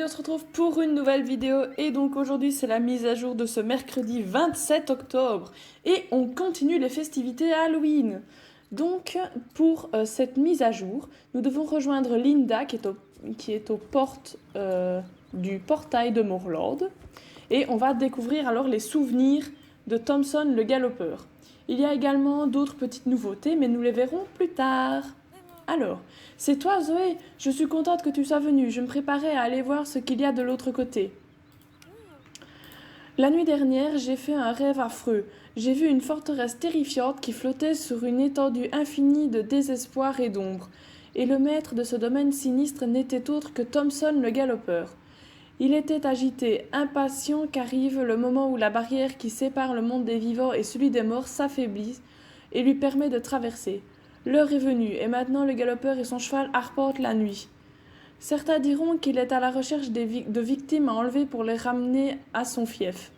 on se retrouve pour une nouvelle vidéo et donc aujourd'hui c'est la mise à jour de ce mercredi 27 octobre et on continue les festivités à Halloween. Donc pour cette mise à jour, nous devons rejoindre Linda qui est aux portes du portail de Morlord et on va découvrir alors les souvenirs de Thompson le galopeur. Il y a également d'autres petites nouveautés mais nous les verrons plus tard. Alors, c'est toi Zoé, je suis contente que tu sois venue, je me préparais à aller voir ce qu'il y a de l'autre côté. La nuit dernière, j'ai fait un rêve affreux. J'ai vu une forteresse terrifiante qui flottait sur une étendue infinie de désespoir et d'ombre. Et le maître de ce domaine sinistre n'était autre que Thompson le galopeur. Il était agité, impatient qu'arrive le moment où la barrière qui sépare le monde des vivants et celui des morts s'affaiblit et lui permet de traverser. L'heure est venue, et maintenant le galopeur et son cheval arpentent la nuit. Certains diront qu'il est à la recherche de victimes à enlever pour les ramener à son fief.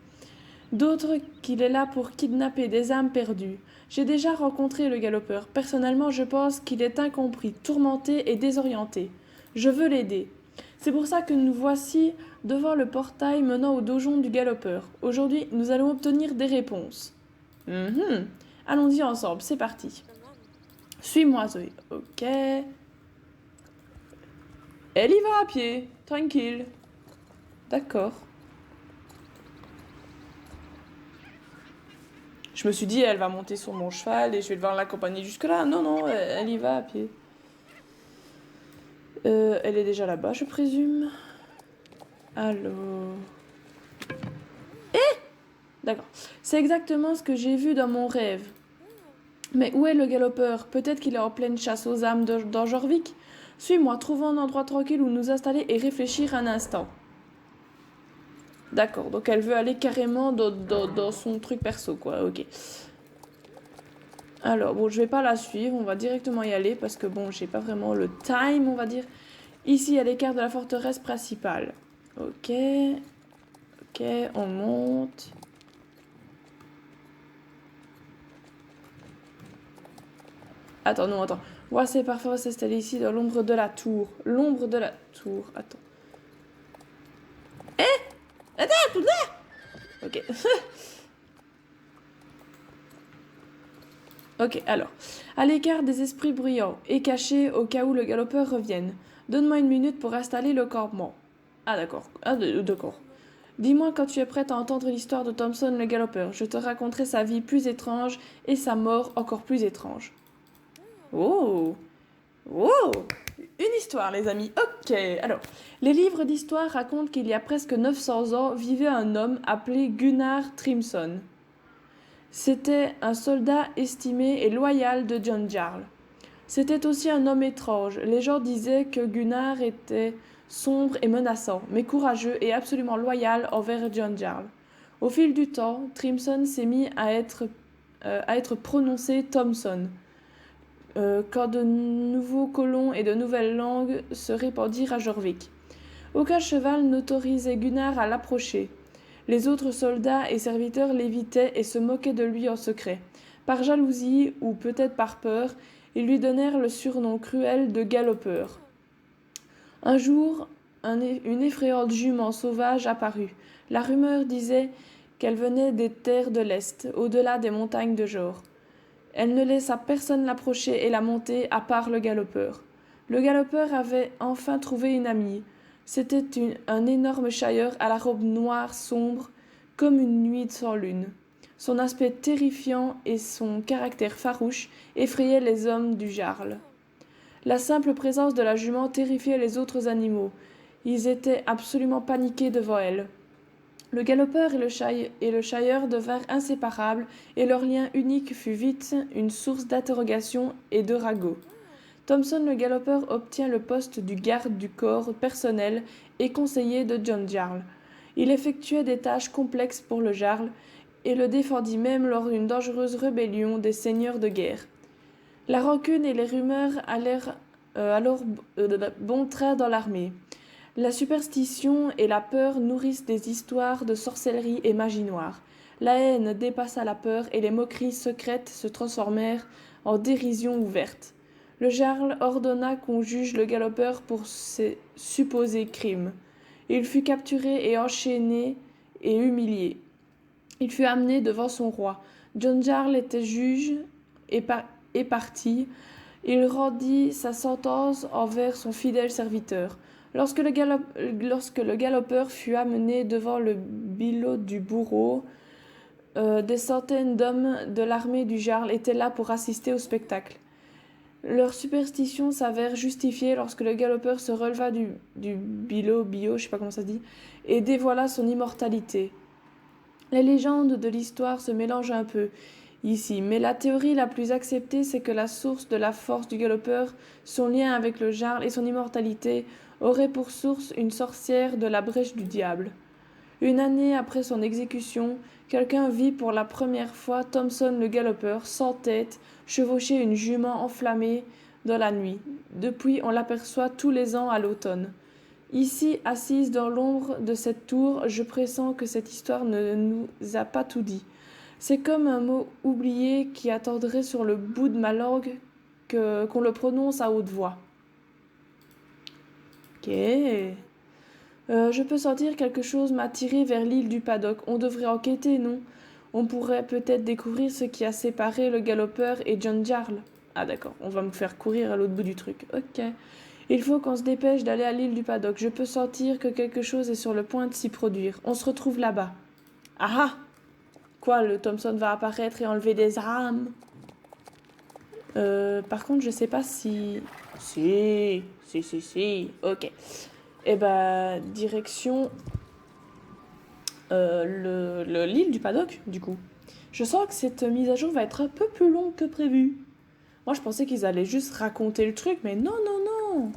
D'autres qu'il est là pour kidnapper des âmes perdues. J'ai déjà rencontré le galopeur. Personnellement, je pense qu'il est incompris, tourmenté et désorienté. Je veux l'aider. C'est pour ça que nous voici devant le portail menant au donjon du galopeur. Aujourd'hui, nous allons obtenir des réponses. Allons-y ensemble, c'est parti. Suis-moi, Zoé. Ok. Elle y va à pied. Tranquille. D'accord. Je me suis dit, elle va monter sur mon cheval et je vais devoir l'accompagner jusque-là. Non, non, elle y va à pied. Elle est déjà là-bas, je présume. Alors... D'accord. C'est exactement ce que j'ai vu dans mon rêve. Mais où est le galopeur? Peut-être qu'il est en pleine chasse aux âmes dans Jorvik. Suis-moi, trouvons un endroit tranquille où nous installer et réfléchir un instant. D'accord, donc elle veut aller carrément dans son truc perso, quoi, ok. Alors, bon, je vais pas la suivre, on va directement y aller parce que, bon, j'ai pas vraiment le time, on va dire. Ici, à l'écart de la forteresse principale. Ok. Ok, on monte. Attends, non, attends. Voir c'est parfois s'installer ici dans l'ombre de la tour. L'ombre de la tour. Attends. Attends, ok. Ok, alors. À l'écart des esprits bruyants et cachés au cas où le galopeur revienne. Donne-moi une minute pour installer le campement. Ah, d'accord. Ah, d'accord. Dis-moi quand tu es prête à entendre l'histoire de Thompson le galopeur. Je te raconterai sa vie plus étrange et sa mort encore plus étrange. Oh! Oh! Une histoire, les amis. Ok, alors, les livres d'histoire racontent qu'il y a presque 900 ans vivait un homme appelé Gunnar Trimson. C'était un soldat estimé et loyal de John Jarl. C'était aussi un homme étrange. Les gens disaient que Gunnar était sombre et menaçant, mais courageux et absolument loyal envers John Jarl. Au fil du temps, Trimson s'est mis à être prononcé Thompson, quand de nouveaux colons et de nouvelles langues se répandirent à Jorvik. Aucun cheval n'autorisait Gunnar à l'approcher. Les autres soldats et serviteurs l'évitaient et se moquaient de lui en secret. Par jalousie, ou peut-être par peur, ils lui donnèrent le surnom cruel de galopeur. Un jour, une effrayante jument sauvage apparut. La rumeur disait qu'elle venait des terres de l'Est, au-delà des montagnes de Jor. Elle ne laissa personne l'approcher et la monter, à part le galopeur. Le galopeur avait enfin trouvé une amie. C'était un énorme chasseur à la robe noire sombre, comme une nuit sans lune. Son aspect terrifiant et son caractère farouche effrayaient les hommes du Jarl. La simple présence de la jument terrifiait les autres animaux. Ils étaient absolument paniqués devant elle. Le galopeur et le chasseur devinrent inséparables, et leur lien unique fut vite une source d'interrogation et de ragots. Thompson le galopeur obtient le poste du garde du corps personnel et conseiller de John Jarl. Il effectuait des tâches complexes pour le Jarl et le défendit même lors d'une dangereuse rébellion des seigneurs de guerre. La rancune et les rumeurs allèrent alors bon train dans l'armée. La superstition et la peur nourrissent des histoires de sorcellerie et magie noire. La haine dépassa la peur et les moqueries secrètes se transformèrent en dérision ouverte. Le jarl ordonna qu'on juge le galopeur pour ses supposés crimes. Il fut capturé et enchaîné et humilié. Il fut amené devant son roi. John Jarl était juge et parti. Il rendit sa sentence envers son fidèle serviteur. Lorsque le galopeur fut amené devant le billot du bourreau, des centaines d'hommes de l'armée du Jarl étaient là pour assister au spectacle. Leur superstition s'avère justifiée lorsque le galopeur se releva du billot, je sais pas comment ça se dit, et dévoila son immortalité. Les légendes de l'histoire se mélangent un peu ici, mais la théorie la plus acceptée, c'est que la source de la force du galopeur, son lien avec le Jarl et son immortalité aurait pour source une sorcière de la brèche du diable. Une année après son exécution, quelqu'un vit pour la première fois Thomson le galopeur, sans tête, chevaucher une jument enflammée dans la nuit. Depuis, on l'aperçoit tous les ans à l'automne. Ici, assise dans l'ombre de cette tour, je pressens que cette histoire ne nous a pas tout dit. C'est comme un mot oublié qui attendrait sur le bout de ma langue qu'on le prononce à haute voix. Ok. Je peux sentir quelque chose m'attirer vers l'île du Paddock. On devrait enquêter, non? On pourrait peut-être découvrir ce qui a séparé le galopeur et John Jarl. Ah d'accord, on va me faire courir à l'autre bout du truc. Ok. Il faut qu'on se dépêche d'aller à l'île du Paddock. Je peux sentir que quelque chose est sur le point de s'y produire. On se retrouve là-bas. Ah ah! Quoi, le Thomson va apparaître et enlever des armes? Par contre, je sais pas si... Si. Ok. Eh ben, direction l'île du Paddock, du coup. Je sens que cette mise à jour va être un peu plus longue que prévu. Moi, je pensais qu'ils allaient juste raconter le truc, mais non, non, non.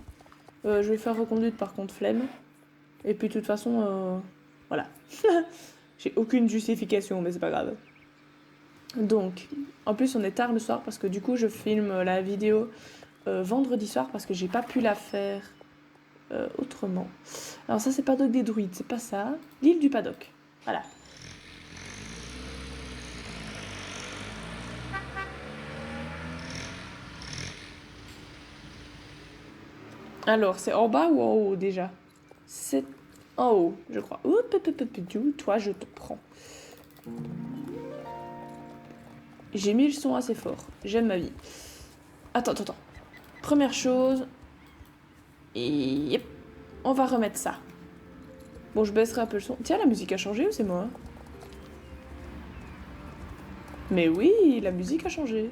Je vais faire reconduite, par contre, flemme. Et puis, de toute façon, voilà. J'ai aucune justification, mais c'est pas grave. Donc, en plus, on est tard le soir, parce que du coup, je filme la vidéo vendredi soir, parce que j'ai pas pu la faire autrement. Alors ça, c'est Paddock des druides, c'est pas ça. L'île du Paddock. Voilà. Alors, c'est en bas ou en haut déjà? C'est en haut, je crois. Toi, je te prends. J'ai mis le son assez fort. J'aime ma vie. Attends. Première chose. Et yep. On va remettre ça. Bon, je baisserai un peu le son. Tiens, la musique a changé ou c'est moi? Mais oui, la musique a changé.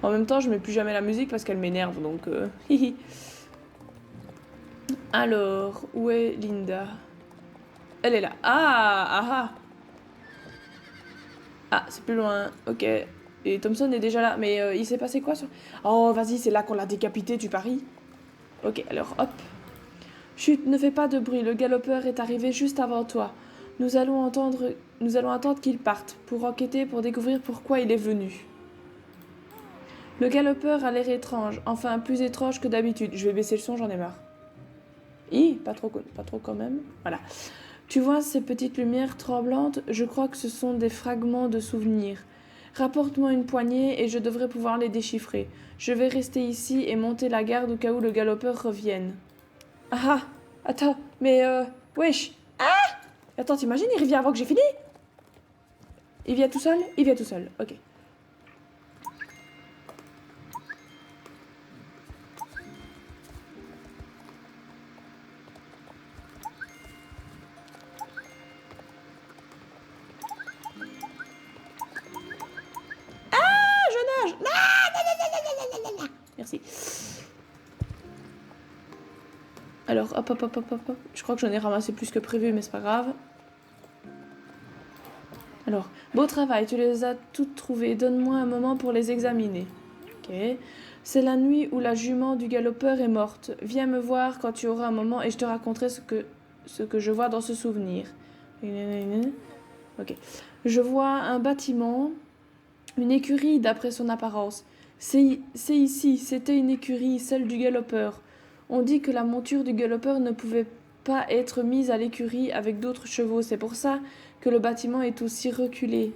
En même temps, je mets plus jamais la musique parce qu'elle m'énerve, donc... Alors, où est Linda? Elle est là. Ah, c'est plus loin. Ok. Et Thomson est déjà là. Mais il s'est passé quoi sur... Oh, vas-y, c'est là qu'on l'a décapité, tu paries? Ok, alors hop. Chut, ne fais pas de bruit. Le galopeur est arrivé juste avant toi. Nous allons attendre qu'il parte pour enquêter, pour découvrir pourquoi il est venu. Le galopeur a l'air étrange, enfin plus étrange que d'habitude. Je vais baisser le son, j'en ai marre. Pas trop quand même. Voilà. Tu vois ces petites lumières tremblantes? Je crois que ce sont des fragments de souvenirs. Rapporte-moi une poignée et je devrais pouvoir les déchiffrer. Je vais rester ici et monter la garde au cas où le galopeur revienne. Ah! Attends, mais wesh! Ah! Attends, t'imagines, il revient avant que j'ai fini? Il vient tout seul? Il vient tout seul, ok. Merci. Alors, hop. Je crois que j'en ai ramassé plus que prévu, mais c'est pas grave. Alors, beau travail, tu les as toutes trouvées. Donne-moi un moment pour les examiner. Ok. C'est la nuit où la jument du galopeur est morte. Viens me voir quand tu auras un moment et je te raconterai ce que je vois dans ce souvenir. Ok. Je vois un bâtiment, une écurie d'après son apparence. C'est ici, c'était une écurie, celle du galopeur. On dit que la monture du galopeur ne pouvait pas être mise à l'écurie avec d'autres chevaux. C'est pour ça que le bâtiment est aussi reculé.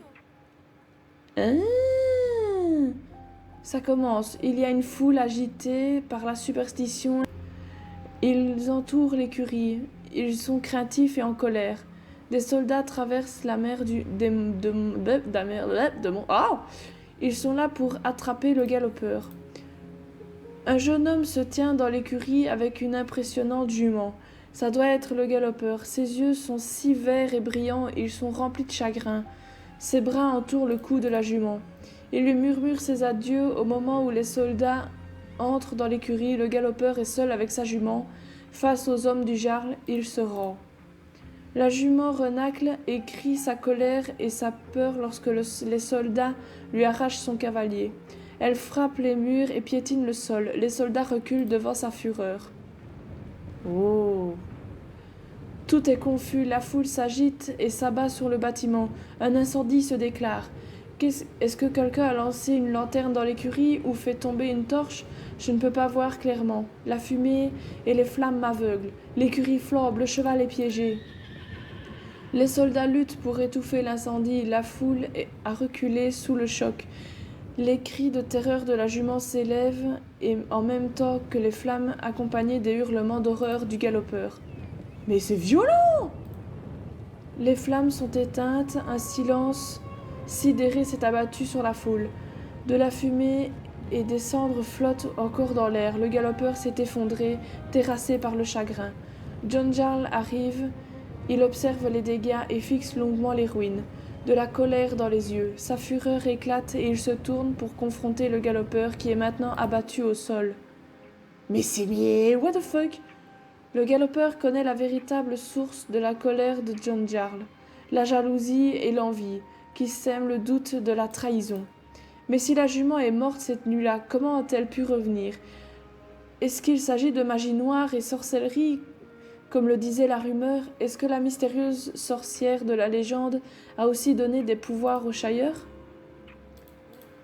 Ça commence. Il y a une foule agitée par la superstition. Ils entourent l'écurie. Ils sont craintifs et en colère. Des soldats traversent la mer Ils sont là pour attraper le galopeur. Un jeune homme se tient dans l'écurie avec une impressionnante jument. Ça doit être le galopeur. Ses yeux sont si verts et brillants, ils sont remplis de chagrin. Ses bras entourent le cou de la jument. Il lui murmure ses adieux au moment où les soldats entrent dans l'écurie. Le galopeur est seul avec sa jument. Face aux hommes du Jarl, il se rend. La jument renacle et crie sa colère et sa peur lorsque les soldats lui arrachent son cavalier. Elle frappe les murs et piétine le sol. Les soldats reculent devant sa fureur. Oh. Tout est confus, la foule s'agite et s'abat sur le bâtiment. Un incendie se déclare. Est-ce que quelqu'un a lancé une lanterne dans l'écurie ou fait tomber une torche? Je ne peux pas voir clairement. La fumée et les flammes m'aveuglent. L'écurie flambe, le cheval est piégé. Les soldats luttent pour étouffer l'incendie. La foule a reculé sous le choc. Les cris de terreur de la jument s'élèvent et en même temps que les flammes accompagnées des hurlements d'horreur du galopeur. Mais c'est violent! Les flammes sont éteintes, un silence sidéré s'est abattu sur la foule. De la fumée et des cendres flottent encore dans l'air. Le galopeur s'est effondré, terrassé par le chagrin. John Jarl arrive, il observe les dégâts et fixe longuement les ruines. De la colère dans les yeux, sa fureur éclate et il se tourne pour confronter le galopeur qui est maintenant abattu au sol. Mais what the fuck? Le galopeur connaît la véritable source de la colère de John Jarl, la jalousie et l'envie, qui sèment le doute de la trahison. Mais si la jument est morte cette nuit-là, comment a-t-elle pu revenir? Est-ce qu'il s'agit de magie noire et sorcellerie, comme le disait la rumeur? Est-ce que la mystérieuse sorcière de la légende a aussi donné des pouvoirs au Shire?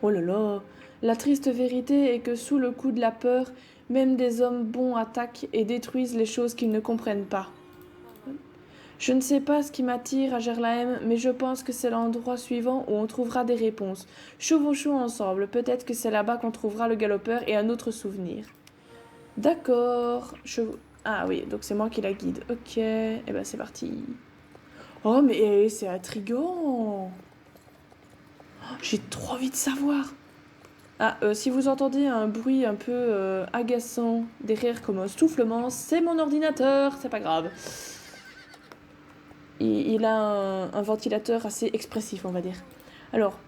Oh là là! La triste vérité est que sous le coup de la peur, même des hommes bons attaquent et détruisent les choses qu'ils ne comprennent pas. Je ne sais pas ce qui m'attire à Gerlahem, mais je pense que c'est l'endroit suivant où on trouvera des réponses. Chevauchons ensemble, peut-être que c'est là-bas qu'on trouvera le galopeur et un autre souvenir. D'accord. Ah oui, donc c'est moi qui la guide. Ok, et ben c'est parti. Oh mais c'est intriguant. J'ai trop envie de savoir. Ah, si vous entendez un bruit un peu agaçant derrière comme un soufflement, c'est mon ordinateur, c'est pas grave. Il a un ventilateur assez expressif, on va dire. Alors,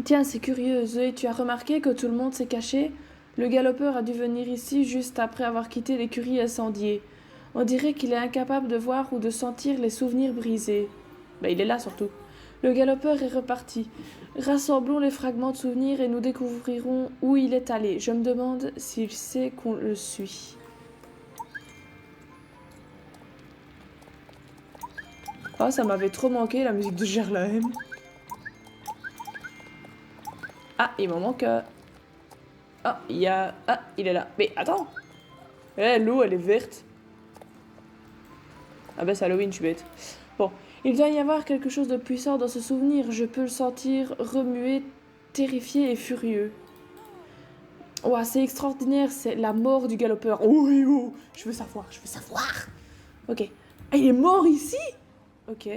tiens, c'est curieux, Zoé, tu as remarqué que tout le monde s'est caché? Le galopeur a dû venir ici juste après avoir quitté l'écurie incendiée. On dirait qu'il est incapable de voir ou de sentir les souvenirs brisés. Ben, il est là surtout. Le galopeur est reparti. Rassemblons les fragments de souvenirs et nous découvrirons où il est allé. Je me demande s'il sait qu'on le suit. Ah, ça m'avait trop manqué, la musique de Gerlahem. Ah, il m'en manque. Ah, il est là. Mais attends. L'eau, elle est verte. Ah bah c'est Halloween, je suis bête. Bon, il doit y avoir quelque chose de puissant dans ce souvenir. Je peux le sentir remuer, terrifié et furieux. Ouah, c'est extraordinaire, c'est la mort du galopeur. Oh, je veux savoir. Ok. Ah, il est mort ici? Ok.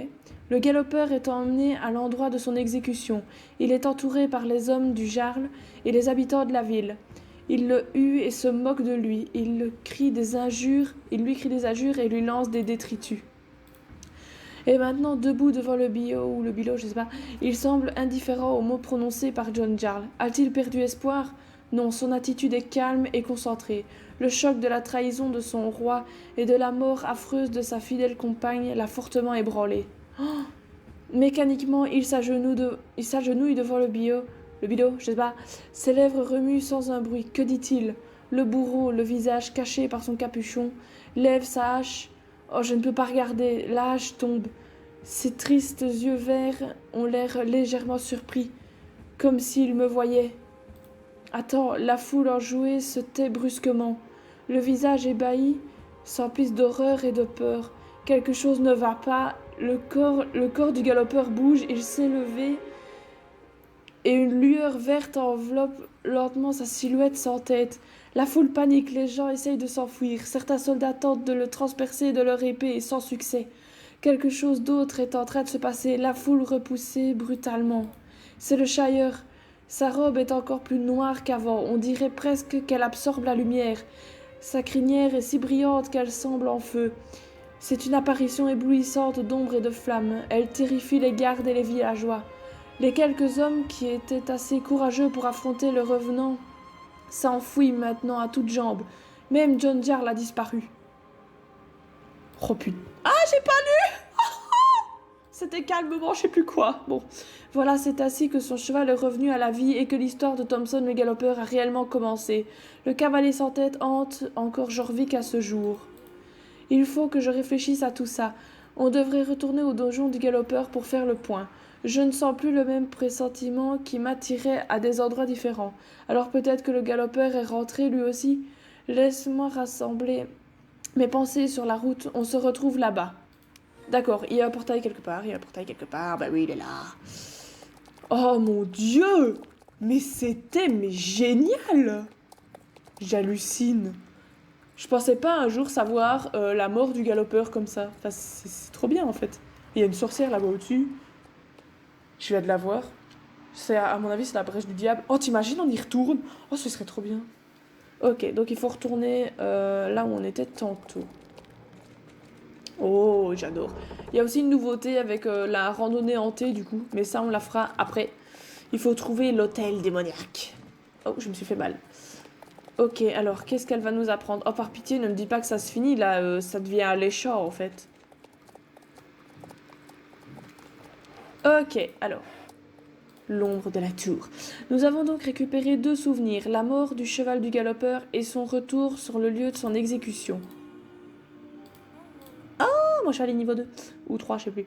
Le galopeur est emmené à l'endroit de son exécution. Il est entouré par les hommes du Jarl et les habitants de la ville. Ils le huent et se moquent de lui. Il lui crie des injures et lui lance des détritus. Et maintenant, debout devant le bilot, je sais pas, il semble indifférent aux mots prononcés par John Jarl. A-t-il perdu espoir? Non, son attitude est calme et concentrée. Le choc de la trahison de son roi et de la mort affreuse de sa fidèle compagne l'a fortement ébranlé. Oh, mécaniquement, il s'agenouille devant le bilot, je sais pas. Ses lèvres remuent sans un bruit. Que dit-il? Le bourreau, le visage caché par son capuchon, lève sa hache. Oh, je ne peux pas regarder. La hache tombe. Ses tristes yeux verts ont l'air légèrement surpris, comme s'il me voyait. Attends, la foule enjouée se tait brusquement. Le visage ébahi s'emplit d'horreur et de peur. Quelque chose ne va pas. Le corps du galopeur bouge, il s'est levé et une lueur verte enveloppe lentement sa silhouette sans tête. La foule panique, les gens essayent de s'enfuir. Certains soldats tentent de le transpercer de leur épée et sans succès. Quelque chose d'autre est en train de se passer, la foule repoussée brutalement. C'est le Shire. Sa robe est encore plus noire qu'avant, on dirait presque qu'elle absorbe la lumière. Sa crinière est si brillante qu'elle semble en feu. C'est une apparition éblouissante d'ombre et de flammes. Elle terrifie les gardes et les villageois. Les quelques hommes qui étaient assez courageux pour affronter le revenant s'enfuient maintenant à toutes jambes. Même John Jarl a disparu. Oh putain. Ah, j'ai pas lu. C'était calmement, je sais plus quoi. Bon, voilà, c'est ainsi que son cheval est revenu à la vie et que l'histoire de Thompson le galopeur a réellement commencé. Le cavalier sans tête hante encore Jorvik à ce jour. Il faut que je réfléchisse à tout ça. On devrait retourner au donjon du galopeur pour faire le point. Je ne sens plus le même pressentiment qui m'attirait à des endroits différents. Alors peut-être que le galopeur est rentré lui aussi. Laisse-moi rassembler mes pensées sur la route. On se retrouve là-bas. D'accord, il y a un portail quelque part, bah oui, il est là. Oh mon Dieu! Mais c'était génial! J'hallucine. Je pensais pas un jour savoir la mort du galopeur comme ça. Enfin, c'est trop bien en fait. Il y a une sorcière là-bas au-dessus. Je viens de la voir. À mon avis, c'est la brèche du diable. Oh, t'imagines, on y retourne? Oh, ce serait trop bien. Ok, donc il faut retourner là où on était tantôt. Oh, j'adore. Il y a aussi une nouveauté avec la randonnée hantée du coup, mais ça on la fera après. Il faut trouver l'hôtel démoniaque. Oh, je me suis fait mal. Ok, alors qu'est-ce qu'elle va nous apprendre? Oh, par pitié, ne me dis pas que ça se finit là, ça devient alléchant en fait. Ok, alors. L'ombre de la tour. Nous avons donc récupéré 2 souvenirs, la mort du cheval du galopeur et son retour sur le lieu de son exécution. Mon cheval est niveau 2 ou 3, je sais plus.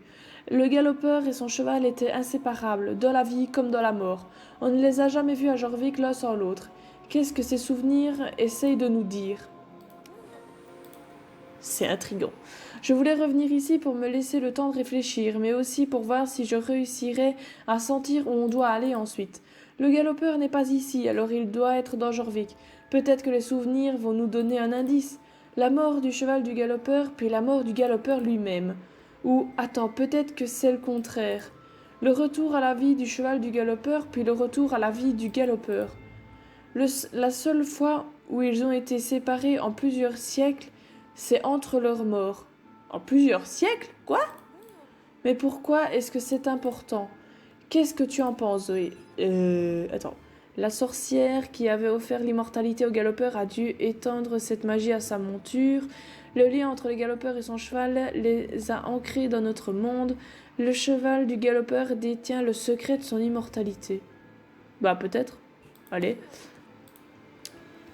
Le galopeur et son cheval étaient inséparables, dans la vie comme dans la mort. On ne les a jamais vus à Jorvik l'un sans l'autre. Qu'est-ce que ces souvenirs essayent de nous dire? C'est intriguant. Je voulais revenir ici pour me laisser le temps de réfléchir, mais aussi pour voir si je réussirais à sentir où on doit aller ensuite. Le galopeur n'est pas ici, alors il doit être dans Jorvik. Peut-être que les souvenirs vont nous donner un indice. La mort du cheval du galopeur, puis la mort du galopeur lui-même. Ou, attends, peut-être que c'est le contraire. Le retour à la vie du cheval du galopeur, puis le retour à la vie du galopeur. La seule fois où ils ont été séparés en plusieurs siècles, c'est entre leurs morts. En plusieurs siècles? Quoi? Mais pourquoi est-ce que c'est important? Qu'est-ce que tu en penses, Zoé? Attends. La sorcière qui avait offert l'immortalité au galopeur a dû étendre cette magie à sa monture. Le lien entre le galopeur et son cheval les a ancrés dans notre monde. Le cheval du galopeur détient le secret de son immortalité. Bah peut-être. Allez.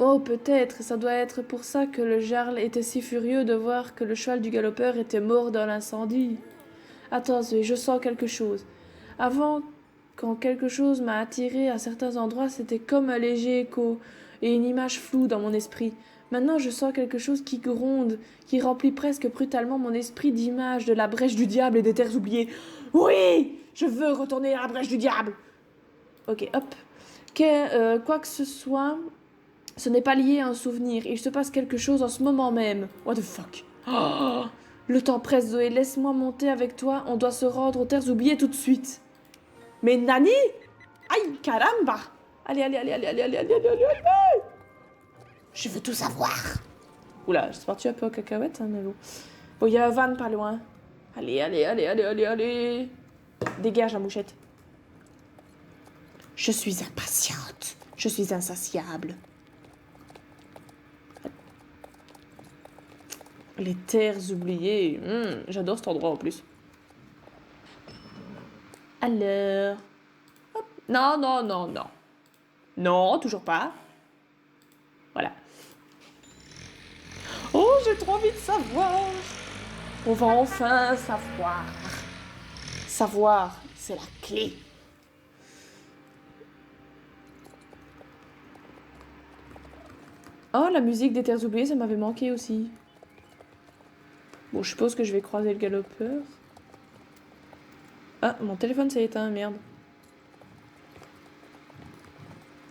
Oh, peut-être, ça doit être pour ça que le Jarl était si furieux de voir que le cheval du galopeur était mort dans l'incendie. Attends, Zoé, je sens quelque chose. Avant, quand quelque chose m'a attiré à certains endroits, c'était comme un léger écho et une image floue dans mon esprit. Maintenant, je sens quelque chose qui gronde, qui remplit presque brutalement mon esprit d'images de la brèche du diable et des terres oubliées. Oui, je veux retourner à la brèche du diable. Ok, hop. Quoi que ce soit, ce n'est pas lié à un souvenir. Il se passe quelque chose en ce moment même. What the fuck? Oh, le temps presse, Zoé. Laisse-moi monter avec toi. On doit se rendre aux terres oubliées tout de suite. Mais Nani? Aïe, caramba! Allez, allez, allez, allez, allez, allez, allez, allez, allez, allez. Je veux tout savoir. Oula, c'est parti un peu en cacahuète, hein, mais bon. Bon, il y a un van pas loin. Allez, allez, allez, allez, allez, allez. Dégage la mouchette. Je suis impatiente. Je suis insatiable. Les terres oubliées. J'adore cet endroit en plus. Alors. Hop. Non, non, non, non. Non, toujours pas. Voilà. Oh, j'ai trop envie de savoir. On va enfin savoir. Savoir, c'est la clé. Oh, la musique des terres oubliées, ça m'avait manqué aussi. Bon, je suppose que je vais croiser le galopeur. Ah, mon téléphone s'est éteint, merde.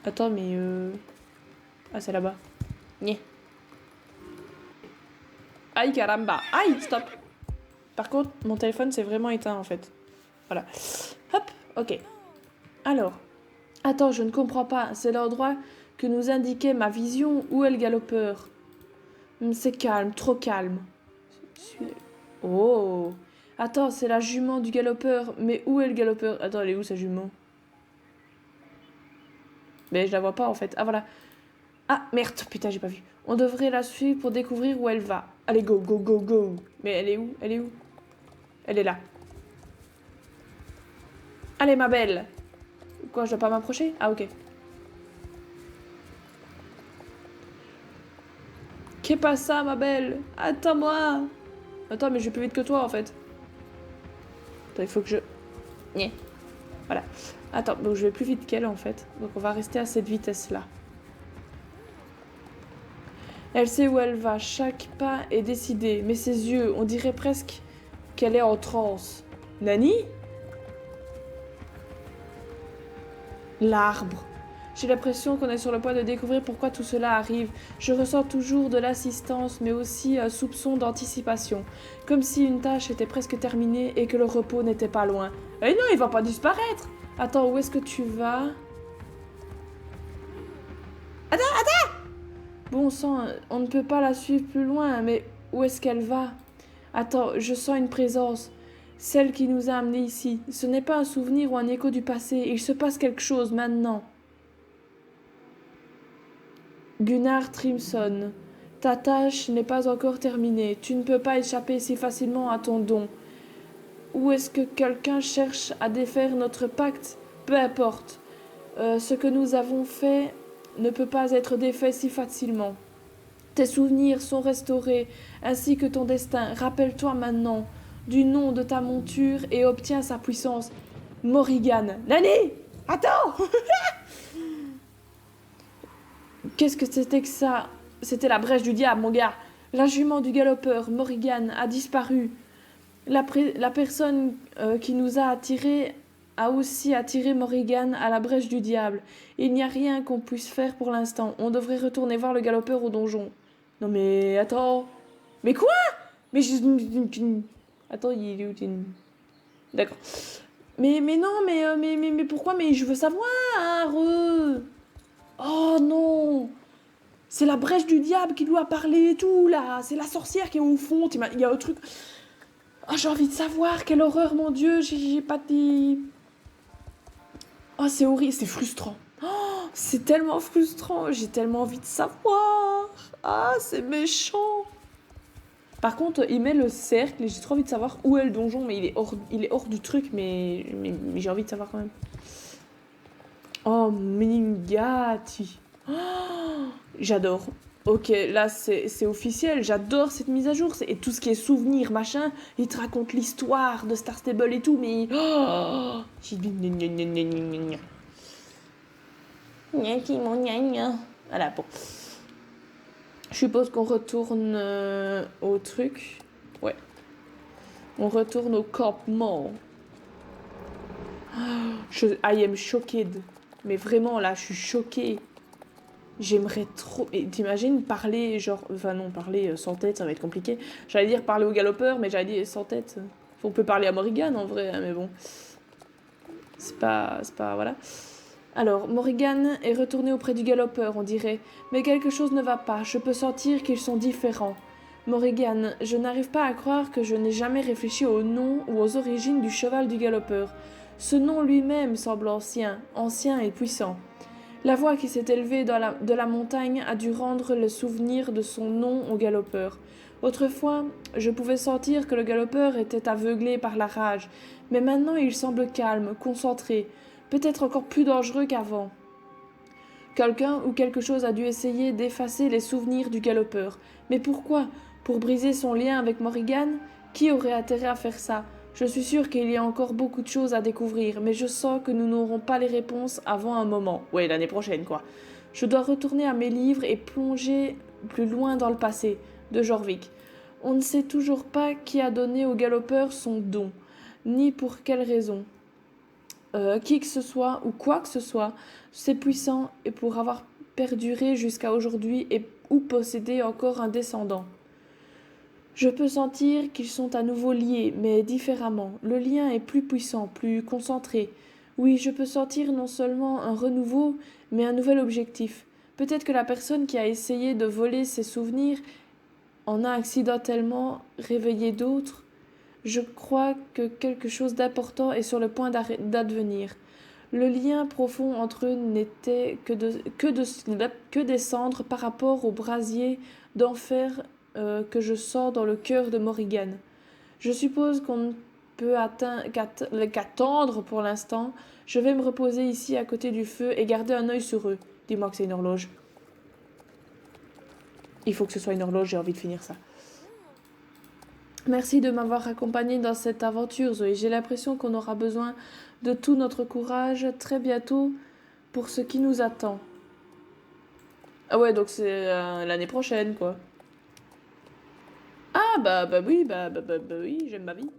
Attends, mais ah, c'est là-bas. Nyeh. Aïe, caramba. Aïe, stop. Par contre, mon téléphone, c'est vraiment éteint, en fait. Voilà. Hop, ok. Alors. Attends, je ne comprends pas. C'est l'endroit que nous indiquait ma vision. Où est le galopeur? C'est calme, trop calme. Oh. Attends, c'est la jument du galopeur. Mais où est le galopeur? Attends, elle est où, sa jument? Mais je la vois pas, en fait. Ah, voilà. Ah, merde, putain, j'ai pas vu. On devrait la suivre pour découvrir où elle va. Allez, go, go, go, go. Mais elle est où? Elle est où? Elle est là. Allez, ma belle. Quoi, je dois pas m'approcher? Ah, ok. Qu'est pas ça, ma belle? Attends-moi. Attends, mais je vais plus vite que toi, en fait. Attends, il faut que je... Nyeh. Voilà. Attends, donc je vais plus vite qu'elle, en fait. Donc on va rester à cette vitesse-là. Elle sait où elle va. Chaque pas est décidé. Mais ses yeux, on dirait presque qu'elle est en transe. Nani? L'arbre. J'ai l'impression qu'on est sur le point de découvrir pourquoi tout cela arrive. Je ressens toujours de l'assistance, mais aussi un soupçon d'anticipation. Comme si une tâche était presque terminée et que le repos n'était pas loin. Eh non, il va pas disparaître! Attends, où est-ce que tu vas? Attends! Bon sang, on ne peut pas la suivre plus loin, mais où est-ce qu'elle va? Attends, je sens une présence. Celle qui nous a amenés ici. Ce n'est pas un souvenir ou un écho du passé. Il se passe quelque chose maintenant. Gunnar Trimson, ta tâche n'est pas encore terminée. Tu ne peux pas échapper si facilement à ton don. Ou est-ce que quelqu'un cherche à défaire notre pacte? Peu importe. Ce que nous avons fait ne peut pas être défait si facilement. Tes souvenirs sont restaurés, ainsi que ton destin. Rappelle-toi maintenant du nom de ta monture et obtiens sa puissance. Morrigan. Nani! Attends! Qu'est-ce que c'était que ça? C'était la brèche du diable, mon gars. La jument du galopeur, Morrigan, a disparu. La personne qui nous a attirés a aussi attiré Morrigan à la brèche du diable. Il n'y a rien qu'on puisse faire pour l'instant. On devrait retourner voir le galopeur au donjon. Non mais attends. Mais quoi? Mais je... Attends, il est où? D'accord. Mais non, mais pourquoi? Mais je veux savoir. Oh non! C'est la brèche du diable qui doit parler et tout, là. C'est la sorcière qui est au fond. Il y a un truc... Oh, j'ai envie de savoir. Quelle horreur, mon Dieu. J'ai pas dit... Oh, c'est horrible. C'est frustrant. Oh, c'est tellement frustrant. J'ai tellement envie de savoir. Ah, c'est méchant. Par contre, il met le cercle et j'ai trop envie de savoir où est le donjon. Mais il est hors du truc, mais j'ai envie de savoir quand même. Oh, Mingati. Oh, j'adore. Ok, là c'est officiel, j'adore cette mise à jour. Et tout ce qui est souvenirs, machin, il te raconte l'histoire de Star Stable et tout, mais... Oh, voilà, bon. Je suppose qu'on retourne au truc. Ouais. On retourne au campement. I am shocked. Mais vraiment, là, je suis choquée. J'aimerais trop... Et t'imagines parler, genre... Enfin non, parler sans tête, ça va être compliqué. J'allais dire parler au galopeur, mais j'allais dire sans tête. On peut parler à Morrigan, en vrai, hein, mais bon. C'est pas... Voilà. Alors, Morrigan est retourné auprès du galopeur, on dirait. Mais quelque chose ne va pas. Je peux sentir qu'ils sont différents. Morrigan, je n'arrive pas à croire que je n'ai jamais réfléchi au nom ou aux origines du cheval du galopeur. Ce nom lui-même semble ancien et puissant. La voix qui s'est élevée de la montagne a dû rendre le souvenir de son nom au galopeur. Autrefois, je pouvais sentir que le galopeur était aveuglé par la rage, mais maintenant il semble calme, concentré, peut-être encore plus dangereux qu'avant. Quelqu'un ou quelque chose a dû essayer d'effacer les souvenirs du galopeur. Mais pourquoi? Pour briser son lien avec Morrigan? Qui aurait intérêt à faire ça? Je suis sûre qu'il y a encore beaucoup de choses à découvrir, mais je sens que nous n'aurons pas les réponses avant un moment. Ouais, l'année prochaine, quoi. Je dois retourner à mes livres et plonger plus loin dans le passé, de Jorvik. On ne sait toujours pas qui a donné au galopeur son don, ni pour quelle raison. qui que ce soit ou quoi que ce soit, c'est puissant et pour avoir perduré jusqu'à aujourd'hui et ou posséder encore un descendant. Je peux sentir qu'ils sont à nouveau liés, mais différemment. Le lien est plus puissant, plus concentré. Oui, je peux sentir non seulement un renouveau, mais un nouvel objectif. Peut-être que la personne qui a essayé de voler ses souvenirs en a accidentellement réveillé d'autres. Je crois que quelque chose d'important est sur le point d'advenir. Le lien profond entre eux n'était que des cendres par rapport au brasier d'enfer que je sens dans le cœur de Morrigan. Je suppose qu'on ne peut qu'attendre pour l'instant. Je vais me reposer ici à côté du feu et garder un œil sur eux. Dis-moi que c'est une horloge. Il faut que ce soit une horloge, j'ai envie de finir ça. Merci de m'avoir accompagné dans cette aventure, Zoé. J'ai l'impression qu'on aura besoin de tout notre courage très bientôt pour ce qui nous attend. Ah ouais, donc c'est l'année prochaine, quoi. Ah bah oui, bah oui, j'aime ma vie.